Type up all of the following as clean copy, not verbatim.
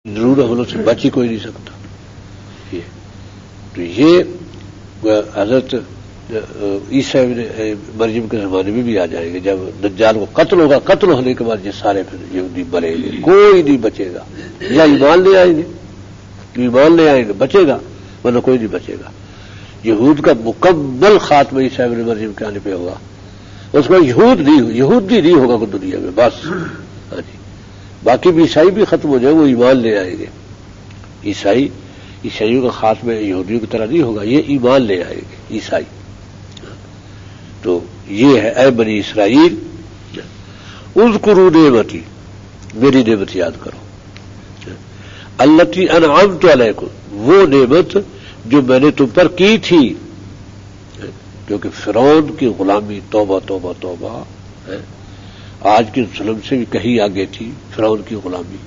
ضرور ہم لوگ سے بچ ہی کوئی نہیں سکتا. تو یہ حضرت عیسیٰ مریم کے زمانے میں بھی آ جائیں گے. جب دجال کو قتل ہوگا، قتل ہونے کے بعد یہ سارے پھر یہودی مریں گے، کوئی نہیں بچے گا. یا ایمان لے آئیں گے، ایمان لے آئیں گے بچے گا، ورنہ کوئی نہیں بچے گا. یہود کا مکمل خاتمہ عیسیٰ ابن مریم کے آنے پہ ہوگا. اس کو یہودی نہیں ہوگا کوئی دنیا میں، بس. ہاں جی، باقی بھی عیسائی بھی ختم ہو جائے، وہ ایمان لے آئیں گے. عیسائیوں کا خاتمہ یہودیوں کی طرح نہیں ہوگا، یہ ایمان لے آئیں گے عیسائی. تو یہ ہے اے بنی اسرائیل اذکروا نعمتی، میری نعمت یاد کرو. التی انعمت علیکم، وہ نعمت جو میں نے تم پر کی تھی. کیونکہ فرعون کی غلامی، توبہ توبہ توبہ، آج کے ظلم سے بھی کہیں آگے تھی فرعون کی غلامی.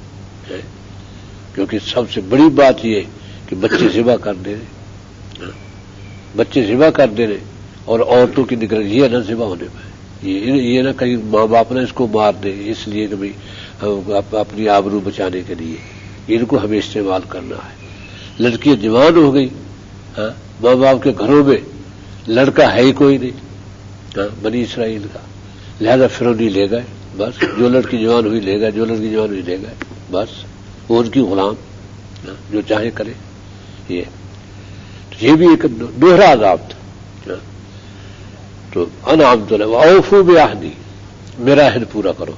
کیونکہ سب سے بڑی بات یہ کہ بچے ذبح کر دے رہے، بچے ذبح کر دے رہے، اور عورتوں کی نگرانی یہ نہ ذبح ہونے پائے، یہ نہ کہیں ماں باپ نہ اس کو مار دے اس لیے کہ بھائی اپنی آبرو بچانے کے لیے ان کو ہمیں استعمال کرنا ہے. لڑکیاں جوان ہو گئی، ماں باپ کے گھروں میں لڑکا ہے ہی کوئی نہیں بنی اسرائیل کا، لہذا فرعونی لے گئے. بس جو لڑکی جوان ہوئی لے گئے، جو لڑکی جوان ہوئی لے گئے، بس وہ ان کی غلام جو چاہے کرے. یہ بھی ایک دوہرا عذاب تھا. تو انعمت علیکم اوفوا بعہدی، میرا عہد پورا کرو.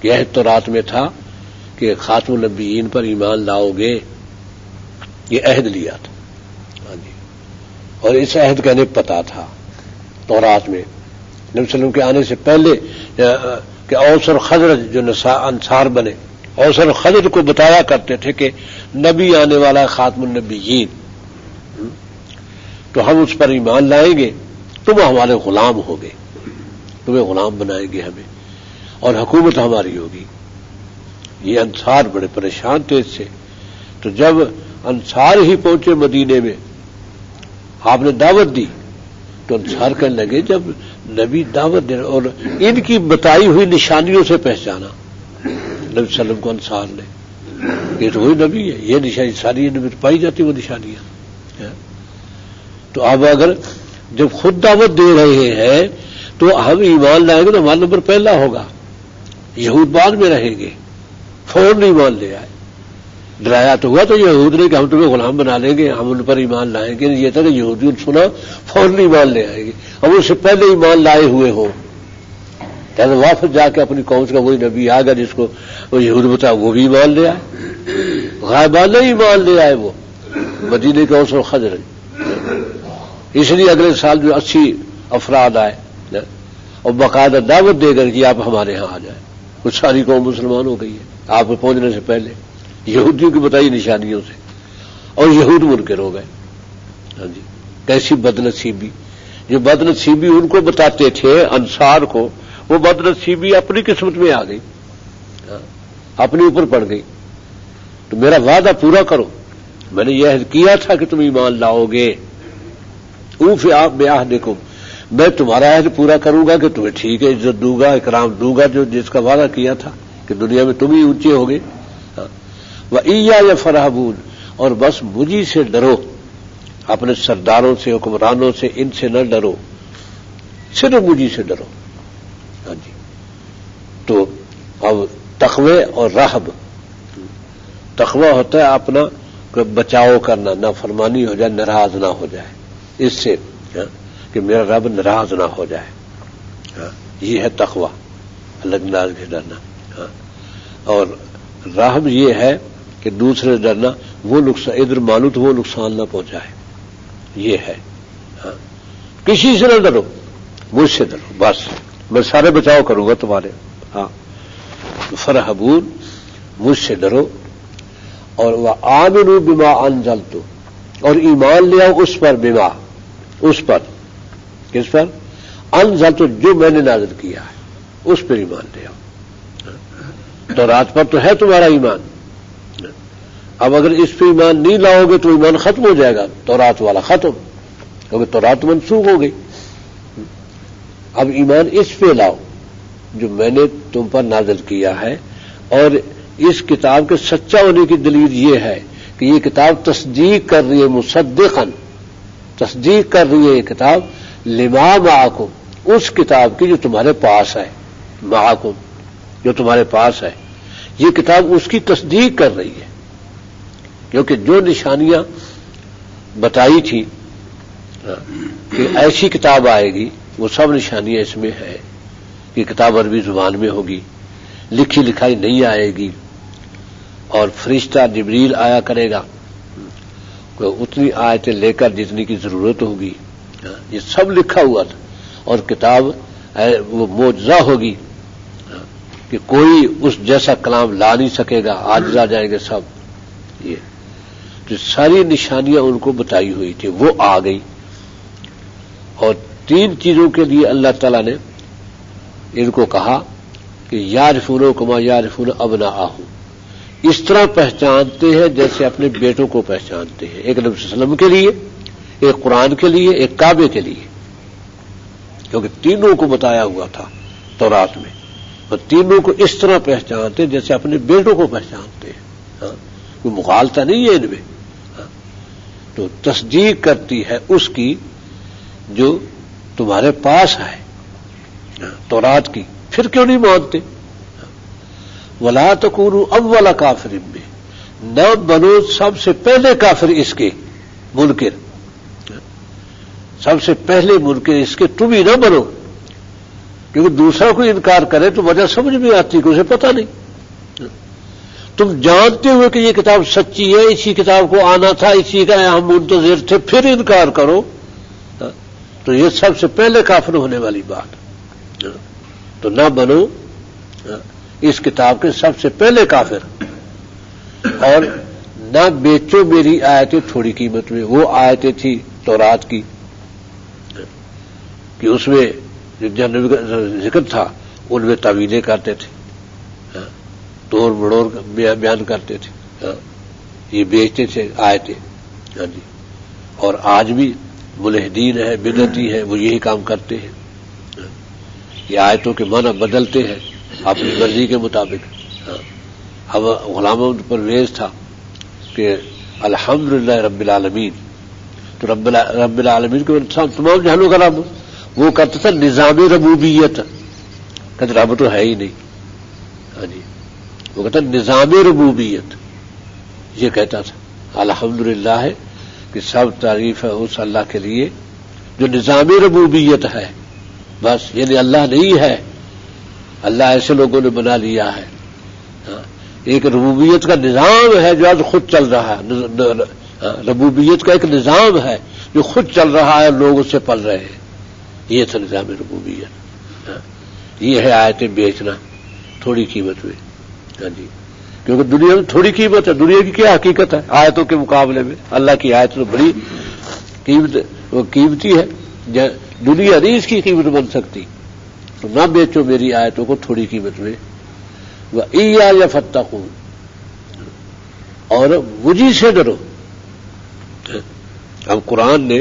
یہ عہد تو رات میں تھا کہ خاتم النبیین پر ایمان لاؤ گے، یہ عہد لیا تھا. ہاں جی، اور اس عہد کا انہیں پتا تھا تورات میں نبی صلی اللہ علیہ وسلم کے آنے سے پہلے کہ اوس اور خزرج جو انصار بنے، اوس اور خزرج کو بتایا کرتے تھے کہ نبی آنے والا ہے خاتم النبیین، تو ہم اس پر ایمان لائیں گے، تم ہمارے غلام ہوگے، تمہیں غلام بنائیں گے ہمیں، اور حکومت ہماری ہوگی. یہ انصار بڑے پریشان تھے اس سے. تو جب انصار ہی پہنچے مدینے میں، آپ نے دعوت دی، تو انصار کہنے لگے جب نبی دعوت دے اور ان کی بتائی ہوئی نشانیوں سے پہچانا نبی صلی اللہ علیہ وسلم کو انصار نے، یہ تو وہی نبی ہے، یہ نشانی ساری نبی پائی جاتی وہ نشانیاں. تو اب اگر جب خود دعوت دے رہے ہیں تو ہم ایمان لائیں گے تو ہمارا نمبر پہلا ہوگا، یہود بعد میں رہیں گے. فوراً ایمان لے آئے. ڈرایا تو ہوا تو یہود نے کہ ہم تمہیں غلام بنا لیں گے، ہم ان پر ایمان لائیں گے. یہ تھا کہ یہودیوں نے سنا فوراً ایمان لے آئیں گے، ہم اس سے پہلے ایمان لائے ہوئے ہوں. واپس جا کے اپنی قوم کا وہی نبی آ گیا جس کو وہ یہود بتا، وہ بھی ایمان لے آئے، غائبانہ ایمان لے آئے وہ مدینے کے اوس اور خزرج. اس لیے اگلے سال جو 80 افراد آئے اور باقاعدہ دعوت دے کر کہ آپ ہمارے ہاں آ جائیں. کچھ ساری قوم مسلمان ہو گئی ہے آپ کے پہنچنے سے پہلے یہودیوں کی بتائی نشانیوں سے، اور یہود منکر ہو گئے. ہاں جی، کیسی بدنصیبی. جو بدنصیبی ان کو بتاتے تھے انصار کو، وہ بدنصیبی اپنی قسمت میں آ گئی، اپنے اوپر پڑ گئی. تو میرا وعدہ پورا کرو، میں نے یہ عہد کیا تھا کہ تم ایمان لاؤ گے. اوفوا آپ بعہدکم، میں تمہارا عہد پورا کروں گا کہ تمہیں ٹھیک ہے عزت دوں گا، اکرام دوں گا، جو جس کا وعدہ کیا تھا کہ دنیا میں تم ہی اونچے ہوگے. وَإِيَّايَ فَارْهَبُونِ، اور بس مجھی سے ڈرو، اپنے سرداروں سے حکمرانوں سے ان سے نہ ڈرو، صرف مجھی سے ڈرو. ہاں جی، تو اب تقوی اور رہب، تقوی ہوتا ہے اپنا بچاؤ کرنا، نہ فرمانی ہو جائے، ناراض نہ ہو جائے اس سے کہ میرا رب ناراض نہ ہو جائے. یہ ہے تقوی، اللہ کے ناز سے ڈرنا. اور رہب یہ ہے کہ دوسرے ڈرنا، وہ نقصان ادھر مانو تو وہ نقصان نہ پہنچائے. یہ ہے کسی سے نہ ڈرو، مجھ سے ڈرو، بس میں سارے بچاؤ کروں گا تمہارے. فرحبون، مجھ سے ڈرو. اور وآمنوا بما انزلت، اور ایمان لے آؤ اس پر، بما اس پر، کس پر؟ انزلت، جو میں نے نازل کیا ہے اس پر ایمان لے آؤ. تو رات پر تو ہے تمہارا ایمان. اب اگر اس پہ ایمان نہیں لاؤ گے تو ایمان ختم ہو جائے گا، تو رات والا ختم، کیونکہ تو رات منسوخ ہو گئی. اب ایمان اس پہ لاؤ جو میں نے تم پر نازل کیا ہے، اور اس کتاب کے سچا ہونے کی دلیل یہ ہے کہ یہ کتاب تصدیق کر رہی ہے، مصدقاً تصدیق کر رہی ہے یہ کتاب لما معکم، اس کتاب کی جو تمہارے پاس ہے، معکم جو تمہارے پاس ہے، یہ کتاب اس کی تصدیق کر رہی ہے، کیونکہ جو نشانیاں بتائی تھی کہ ایسی کتاب آئے گی وہ سب نشانیاں اس میں ہے کہ کتاب عربی زبان میں ہوگی، لکھی لکھائی نہیں آئے گی، اور فرشتہ جبریل آیا کرے گا اتنی آیتیں لے کر جتنی کی ضرورت ہوگی، یہ سب لکھا ہوا تھا، اور کتاب وہ معجزہ ہوگی کہ کوئی اس جیسا کلام لا نہیں سکے گا، عاجز آ جائیں گے سب، یہ جو ساری نشانیاں ان کو بتائی ہوئی تھی وہ آ گئی، اور 3 چیزوں کے لیے اللہ تعالیٰ نے ان کو کہا کہ یعرفون کما یعرفون ابناءہم، اس طرح پہچانتے ہیں جیسے اپنے بیٹوں کو پہچانتے ہیں، ایک نبی صلی اللہ علیہ وسلم کے لیے، ایک قرآن کے لیے، ایک کعبے کے لیے، کیونکہ تینوں کو بتایا ہوا تھا تورات میں، اور تینوں کو اس طرح پہچانتے ہیں جیسے اپنے بیٹوں کو پہچانتے ہیں، کوئی مغالطہ نہیں ہے ان میں، تو تصدیق کرتی ہے اس کی جو تمہارے پاس ہے تورات کی، پھر کیوں نہیں مانتے؟ ولا تکونوا اول کافر میں، نہ بنو سب سے پہلے کافر اس کے، منکر، سب سے پہلے منکر اس کے تم ہی نہ بنو، کیونکہ دوسرا کوئی انکار کرے تو وجہ سمجھ میں آتی کہ اسے پتہ نہیں، تم جانتے ہوئے کہ یہ کتاب سچی ہے، اسی کتاب کو آنا تھا، اسی کا ہم منتظر تھے، پھر انکار کرو تو یہ سب سے پہلے کافر ہونے والی بات، تو نہ بنو اس کتاب کے سب سے پہلے کافر، اور نہ بیچو میری آیتیں تھوڑی قیمت میں، وہ آیتیں تھی تورات کی کہ اس میں جو جنبی کا ذکر تھا ان میں تعویلیں کرتے تھے، توڑ مڑوڑ بیان کرتے تھے، یہ بیچتے تھے آیتیں، جی، اور آج بھی ملحدین ہیں، بدعتی ہیں، وہ یہی کام کرتے ہیں، یہ آیتوں کے معنی بدلتے ہیں اپنی مرضی کے مطابق۔ اب غلام محمد پرویز تھا کہ الحمدللہ رب العالمین، تو رب العالمین کو تمام جہانوں کا رب، وہ کرتا تھا نظام ربوبیت، کہتے رب تو ہے ہی نہیں، جی، وہ کہتا نظام ربوبیت، یہ کہتا تھا الحمدللہ ہے کہ سب تعریف ہے اس اللہ کے لیے جو نظام ربوبیت ہے، بس یعنی اللہ نہیں ہے، اللہ ایسے لوگوں نے بنا لیا ہے، ایک ربوبیت کا نظام ہے جو آج خود چل رہا ہے، ربوبیت کا ایک نظام ہے جو خود چل رہا ہے، لوگ اس سے پل رہے ہیں، یہ تھا نظام ربوبیت، یہ ہے آیتیں بیچنا تھوڑی قیمت میں، جی، کیونکہ دنیا میں تھوڑی قیمت ہے، دنیا کی کیا حقیقت ہے آیتوں کے مقابلے میں؟ اللہ کی آیت تو بڑی قیمتی ہے، دنیا نہیں اس کی قیمت بن سکتی، تو نہ بیچو میری آیتوں کو تھوڑی قیمت میں، وَإِيَّايَ فَاتَّقُونِ، اور مجھے سے ڈرو۔ اب قرآن نے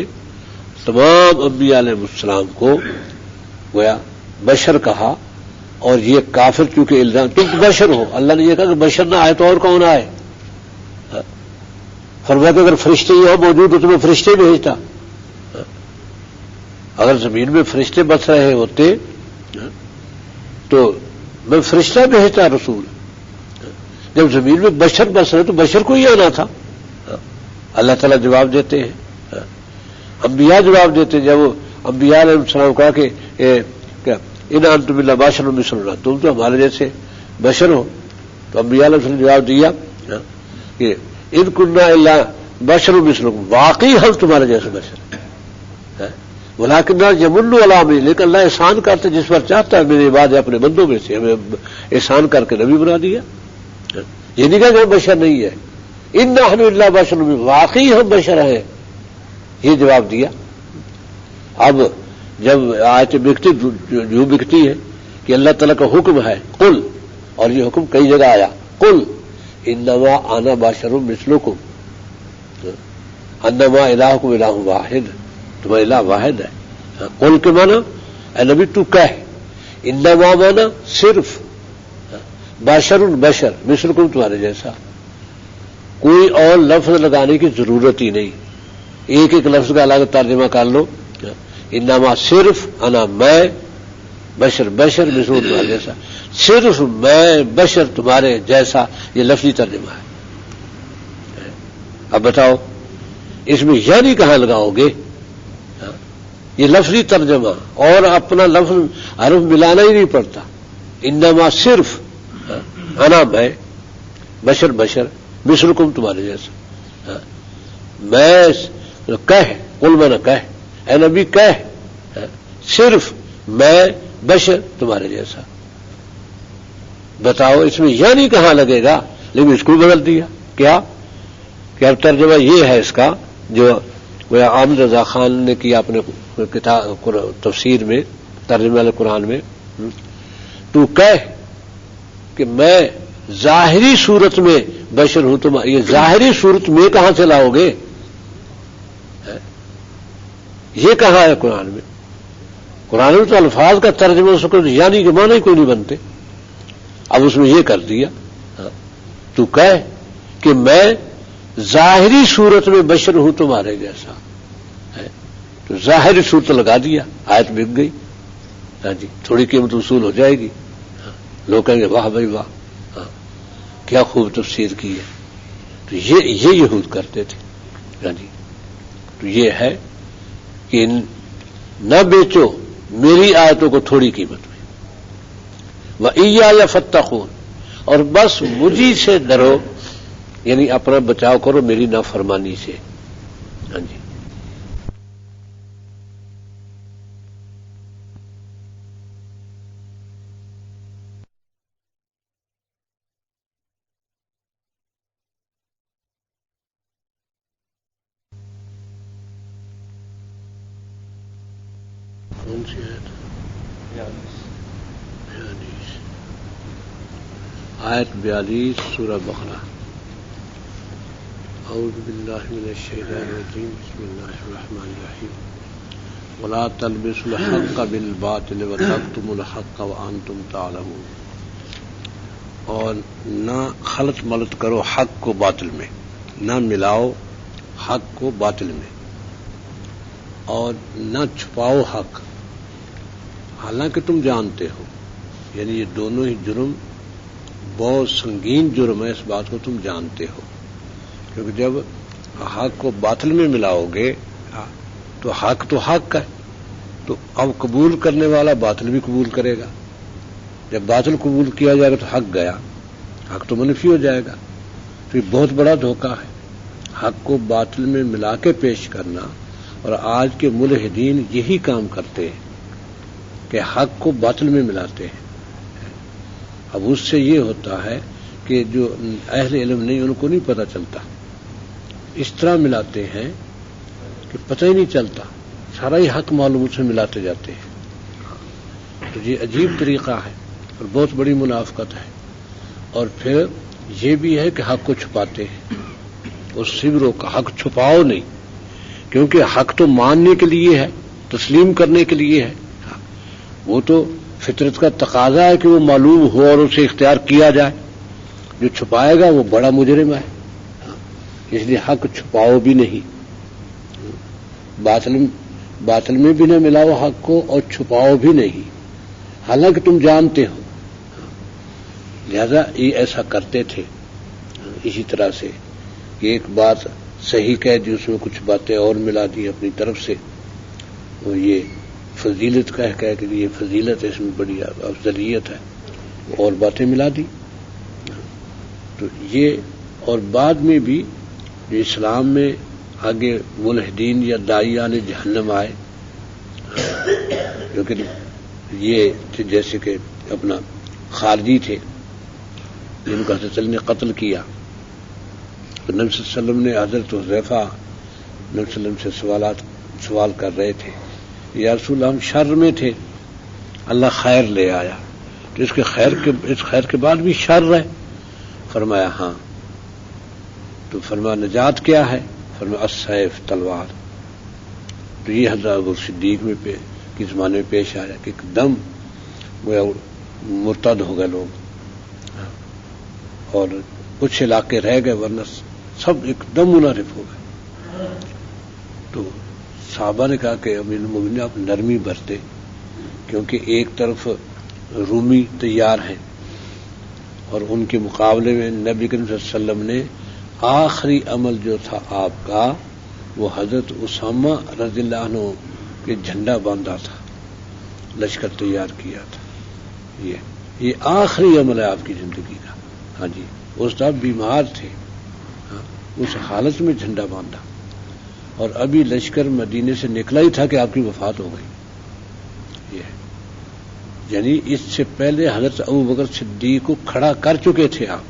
تمام انبیاء علیہ السلام کو گویا بشر کہا، اور یہ کافر چونکہ الزام، تم تو بشر ہو، اللہ نے یہ کہا کہ بشر نہ آئے تو اور کون آئے؟ فرمایا کہ اگر فرشتے یہاں موجود تو تمہیں فرشتے بھیجتا، اگر زمین میں فرشتے بس رہے ہوتے تو میں فرشتہ بھیجتا رسول، جب زمین میں بشر بس رہے تو بشر کو ہی آنا تھا۔ اللہ تعالیٰ جواب دیتے ہیں، انبیاء جواب دیتے ہیں، جب وہ انبیاء علیہ السلام کہا کہ ان انتم الا بشر مثلنا، تم تو ہمارے جیسے بشر ہو، تو انبیاء علیہ السلام نے جواب دیا کہ ان کننا الا بشر مثلکم، واقعی ہم تمہارے جیسے بشر، ولیکن یمن علی من، لیکن اللہ احسان کرتے جس پر چاہتا ہے، میرے عباد اپنے بندوں میں سے ہمیں احسان کر کے نبی بنا دیا، یہ نہیں کہا کہ ہم بشر نہیں ہے، ان نحن الا بشر، واقعی ہم بشر ہیں، یہ جواب دیا۔ اب جب آیت بکتی جو بکتی ہے کہ اللہ تعالیٰ کا حکم ہے قل، اور یہ حکم کئی جگہ آیا، قل انما انا بشر مثلکم انما الہکم الہ واحد، تمہارا الہ واحد ہے۔ قل کے معنی اے نبی تو کہہ، انما معنی صرف، بشر بشر مثلکم تمہارے جیسا، کوئی اور لفظ لگانے کی ضرورت ہی نہیں، ایک ایک لفظ کا الگ ترجمہ کر لو، انما صرف انا میں بشر بشر مثلکم تمہارے جیسا، صرف میں بشر تمہارے جیسا، یہ لفظی ترجمہ ہے۔ اب بتاؤ اس میں یعنی کہاں لگاؤ گے؟ یہ لفظی ترجمہ، اور اپنا لفظ حرف ملانا ہی نہیں پڑتا، انما صرف انا میں بشر بشر مثلکم تمہارے جیسا، میں کہہ قل میں نہ کہہ اے نبی کہہ صرف میں بشر تمہارے جیسا۔ بتاؤ اس میں یعنی کہاں لگے گا؟ لیکن اس کو بدل دیا، کیا کہ اب ترجمہ یہ ہے اس کا جو عامر رضا خان نے کیا اپنے کتاب تفسیر میں، ترجمہ قرآن میں، تو کہہ کہ میں ظاہری صورت میں بشر ہوں، تم یہ ظاہری صورت میں کہاں سے لاؤ گے؟ یہ کہاں ہے قرآن میں؟ قرآن میں تو الفاظ کا ترجمہ اس کو یعنی کے معنی کوئی نہیں بنتے، اب اس میں یہ کر دیا تو کہہ کہ میں ظاہری صورت میں بشر ہوں تمہارے جیسا، تو ظاہری صورت لگا دیا، آیت بک گئی، ہاں جی تھوڑی قیمت وصول ہو جائے گی، لوگ کہیں گے واہ بھائی واہ کیا خوب تفسیر کی ہے۔ تو یہ یہود کرتے تھے، ہاں جی تو یہ ہے کہ نہ بیچو میری آیتوں کو تھوڑی قیمت میں، وَإِيَّايَ فَاتَّقُونِ، اور بس مجھی سے ڈرو، یعنی اپنا بچاؤ کرو میری نافرمانی سے، ہاں جی۔ کون سی آیت؟ 42 سورہ بقرہ۔ اعوذ باللہ من الشیطان الرجیم، بسم اللہ الرحمن الرحیم، ولا تلبسوا الحق بالباطل وتکتموا الحق وانتم تعلمون، اور نہ خلط ملط کرو حق کو باطل میں، نہ ملاؤ حق کو باطل میں، اور نہ چھپاؤ حق حالانکہ تم جانتے ہو، یعنی یہ دونوں ہی جرم بہت سنگین جرم ہے، اس بات کو تم جانتے ہو، کیونکہ جب حق کو باطل میں ملاؤ گے تو حق ہے، تو اب قبول کرنے والا باطل بھی قبول کرے گا، جب باطل قبول کیا جائے گا تو حق گیا، حق تو منفی ہو جائے گا، تو یہ بہت بڑا دھوکہ ہے حق کو باطل میں ملا کے پیش کرنا، اور آج کے ملحدین یہی کام کرتے ہیں کہ حق کو باطل میں ملاتے ہیں۔ اب اس سے یہ ہوتا ہے کہ جو اہل علم نہیں ان کو نہیں پتہ چلتا، اس طرح ملاتے ہیں کہ پتہ ہی نہیں چلتا، سارا ہی حق معلوم اس میں ملاتے جاتے ہیں، تو یہ عجیب طریقہ ہے اور بہت بڑی منافقت ہے۔ اور پھر یہ بھی ہے کہ حق کو چھپاتے ہیں، اس سے بھی روکا، حق چھپاؤ نہیں، کیونکہ حق تو ماننے کے لیے ہے، تسلیم کرنے کے لیے ہے، وہ تو فطرت کا تقاضا ہے کہ وہ معلوم ہو اور اسے اختیار کیا جائے، جو چھپائے گا وہ بڑا مجرم ہے، اس لیے حق چھپاؤ بھی نہیں، باطل میں بھی نہ ملاؤ حق کو اور چھپاؤ بھی نہیں، حالانکہ تم جانتے ہو۔ لہذا یہ ایسا کرتے تھے، اسی طرح سے کہ ایک بات صحیح کہہ دی اس میں کچھ باتیں اور ملا دی اپنی طرف سے، وہ یہ فضیلت کہہ کہ یہ فضیلت ہے، اس میں بڑی افضلیت ہے، اور باتیں ملا دی، تو یہ اور بعد میں بھی جو اسلام میں آگے ملحدین یا داعیان جہنم آئے، لیکن یہ جیسے کہ اپنا خارجی تھے جن کو حضرت علی نے قتل کیا، تو نبی صلی اللہ علیہ وسلم نے حضرت حذیفہ نبی صلی اللہ علیہ وسلم سے سوال کر رہے تھے، یا رسول اللہ ہم شر میں تھے، اللہ خیر لے آیا، تو اس خیر کے بعد بھی شر ہے؟ فرمایا ہاں، تو فرمایا نجات کیا ہے؟ فرمایا السیف، تلوار۔ تو یہ حضرت ابو صدیق میں کے زمانے میں پیش آیا کہ ایک دم وہ مرتد ہو گئے لوگ، اور کچھ علاقے رہ گئے ورنہ سب ایک دم منحرف ہو گئے. تو صحابہ نے کہا کہ امیر المومنین آپ نرمی برتے، کیونکہ ایک طرف رومی تیار ہیں اور ان کے مقابلے میں نبی کریم صلی اللہ علیہ وسلم نے آخری عمل جو تھا آپ کا وہ حضرت اسامہ رضی اللہ عنہ کے جھنڈا باندھا تھا، لشکر تیار کیا تھا. یہ آخری عمل ہے آپ کی زندگی کا. ہاں جی، اس آپ بیمار تھے، ہاں، اس حالت میں جھنڈا باندھا اور ابھی لشکر مدینے سے نکلا ہی تھا کہ آپ کی وفات ہو گئی. یعنی اس سے پہلے حضرت ابوبکر صدیق کو کھڑا کر چکے تھے آپ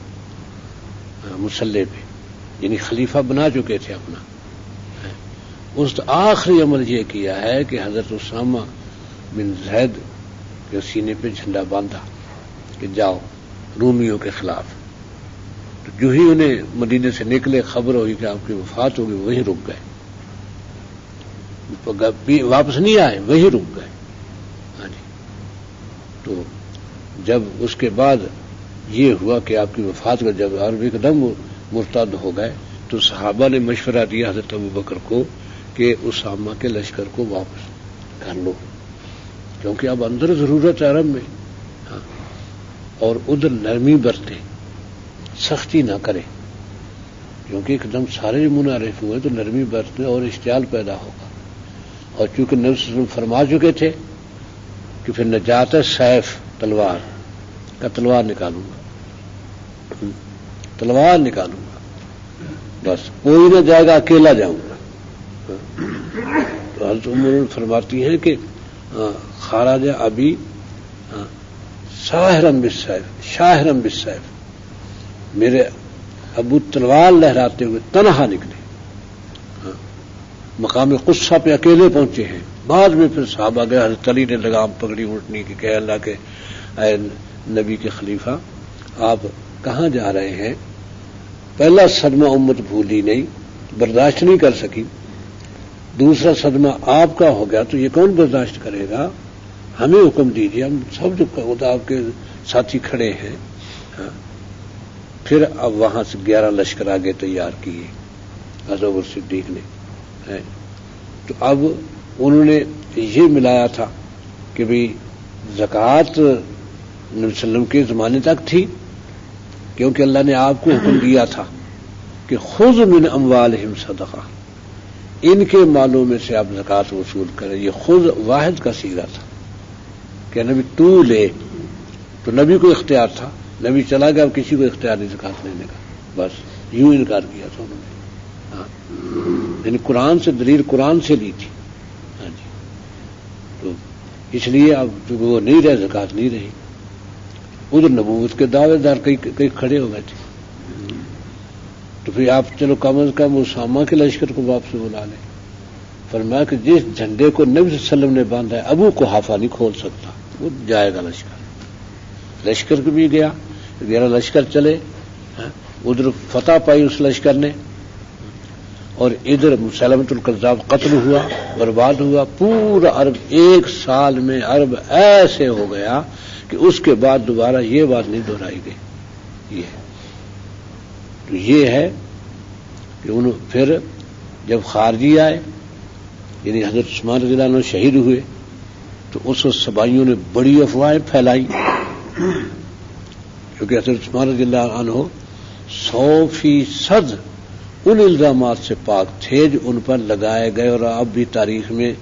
مسلح پہ، یعنی خلیفہ بنا چکے تھے اپنا. اس آخری عمل یہ کیا ہے کہ حضرت اسامہ بن زید کے سینے پہ جھنڈا باندھا کہ جاؤ رومیوں کے خلاف. تو جو ہی انہیں مدینے سے نکلے خبر ہوئی کہ آپ کی وفات ہوگی وہیں رک گئے، واپس نہیں آئے، وہیں رک گئے. ہاں جی. تو جب اس کے بعد یہ ہوا کہ آپ کی وفات کا جب عرب ایک دم مرتد ہو گئے تو صحابہ نے مشورہ دیا حضرت ابوبکر کو کہ اسامہ کے لشکر کو واپس کر لو، کیونکہ اب اندر ضرورت ہے عرب میں. ہاں، اور ادھر نرمی برتے، سختی نہ کرے، کیونکہ ایک دم سارے منحرف ہوئے تو نرمی برتنے اور اشتعال پیدا ہوگا. اور چونکہ نبی صلی اللہ علیہ وسلم فرما چکے تھے کہ پھر نجات ہے سیف، تلوار کا، تلوار نکالوں گا، تلوار نکالوں گا، بس کوئی نہ جائے گا، اکیلا جاؤں گا. تو حضرت عمر فرماتی ہیں کہ خراج ابھی شاہرم بالسیف، شاہرم بالسیف، میرے ابو تلوار لہراتے ہوئے تنہا نکلے. مقام قصہ پہ اکیلے پہنچے ہیں. بعد میں پھر صحابہ گئے، حضرت علی نے لگام پکڑی اٹھنے کی کہ اللہ کے اے نبی کے خلیفہ آپ کہاں جا رہے ہیں؟ پہلا صدمہ امت بھولی نہیں، برداشت نہیں کر سکی، دوسرا صدمہ آپ کا ہو گیا تو یہ کون برداشت کرے گا؟ ہمیں حکم دیجیے، ہم سب جو آپ کے ساتھی کھڑے ہیں. ہاں. پھر اب وہاں سے 11 لشکر آگے تیار کیے حضرت ابوبکر صدیق نے. تو اب انہوں نے یہ ملایا تھا کہ بھئی زکوٰۃ نبی صلی اللہ علیہ وسلم کے زمانے تک تھی، کیونکہ اللہ نے آپ کو حکم دیا تھا کہ خذ من اموالہم صدقہ، ان کے مالوں میں سے آپ زکوٰۃ وصول کریں. یہ خذ واحد کا صیغہ تھا کہ نبی تو لے، تو نبی کو اختیار تھا، نبی چلا گیا، اب کسی کو اختیار نہیں زکوٰۃ لینے کا، بس یوں انکار کیا تھا انہوں نے. یعنی قرآن سے دلیل قرآن سے لی تھی. ہاں جی. تو اس لیے اب چونکہ وہ نہیں رہے، زکوٰۃ نہیں رہی. ادھر نبوت کے دعوے دار کئی کھڑے ہو گئے تھے. تو پھر آپ چلو کم از کم اسامہ کے لشکر کو واپس بلا لیں. فرمایا کہ جس جھنڈے کو نبی صلی اللہ علیہ وسلم نے باندھا ہے ابو قحافہ نہیں کھول سکتا، وہ جائے گا لشکر. لشکر کو بھی گیا، 11 لشکر چلے. ادھر فتح پائی اس لشکر نے، اور ادھر مسلمۃ الکذاب قتل ہوا، برباد ہوا. پورا عرب ایک سال میں عرب ایسے ہو گیا کہ اس کے بعد دوبارہ یہ بات نہیں دہرائی گئی. تو یہ ہے کہ پھر جب خارجی آئے، یعنی حضرت عثمان رضی اللہ عنہ شہید ہوئے، تو اس وقت سبائیوں نے بڑی افواہیں پھیلائی، کیونکہ حضرت عثمان رضی اللہ عنہ 100% ان الزامات سے پاک تھے جو ان پر لگائے گئے، اور اب بھی تاریخ میں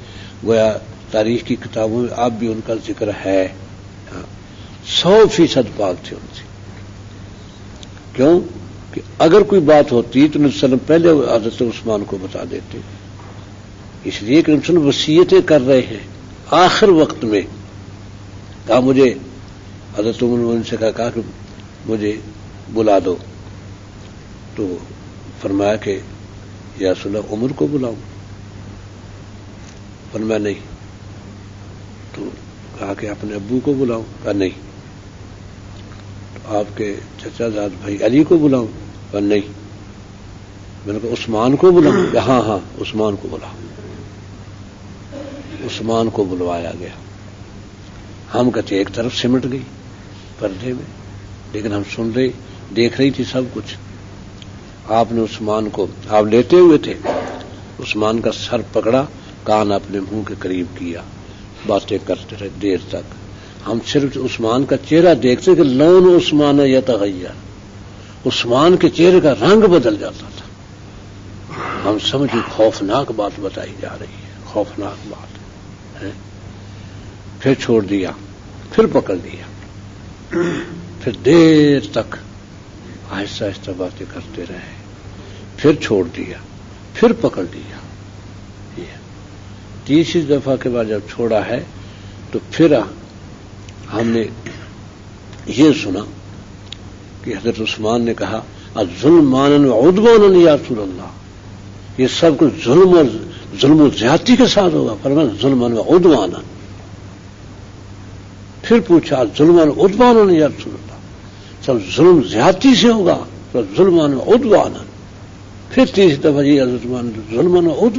گویا تاریخ کی کتابوں میں اب بھی ان کا ذکر ہے. 100% پاک تھے ان سے. کیوں کہ اگر کوئی بات ہوتی تو نبی صلی اللہ علیہ وسلم پہلے حضرت عثمان کو بتا دیتے. اس لیے کہ نبی صلی اللہ علیہ وسلم وصیتیں کر رہے ہیں آخر وقت میں. کہا مجھے حضرت عمر سے کہا کہ مجھے بلا دو، تو فرمایا کہ یا رسول اللہ عمر کو بلاؤں؟ فرمایا نہیں. تو کہا کہ اپنے ابو کو بلاؤں؟ کہا نہیں. تو آپ کے چچا زاد بھائی علی کو بلاؤں؟ کہا نہیں. میں نے کہا عثمان کو بلاؤں؟ کہا ہاں ہاں عثمان کو بلاؤ. عثمان کو بلوایا گیا. ہم کہتے ایک طرف سمٹ گئی پردے میں، لیکن ہم سن رہے دیکھ رہی تھی سب کچھ. آپ نے عثمان کو، آپ لیتے ہوئے تھے، عثمان کا سر پکڑا، کان اپنے منہ کے قریب کیا، باتیں کرتے رہے دیر تک. ہم صرف عثمان کا چہرہ دیکھتے کہ لون عثمان یتغیر، عثمان کے چہرے کا رنگ بدل جاتا تھا. ہم سمجھے خوفناک بات بتائی جا رہی ہے، خوفناک بات ہے. پھر چھوڑ دیا، پھر پکڑ لیا، پھر دیر تک آہستہ آہستہ باتیں کرتے رہے، پھر چھوڑ دیا، پھر پکڑ لیا. تیسری دفعہ کے بعد جب چھوڑا ہے تو پھر ہم نے یہ سنا کہ حضرت عثمان نے کہا الظلمان وعدوان یا رسول اللہ، یہ سب کچھ ظلم و زیادتی کے ساتھ ہوگا. فرمایا ظلمان وعدوان. پھر پوچھا ظلمان وعدوان یا رسول اللہ، سب ظلم زیادتی سے ہوگا، ظلمان وعدوان. پھر تیسری دفعہ یہ حضرت عثمان ظلمان وعدوان.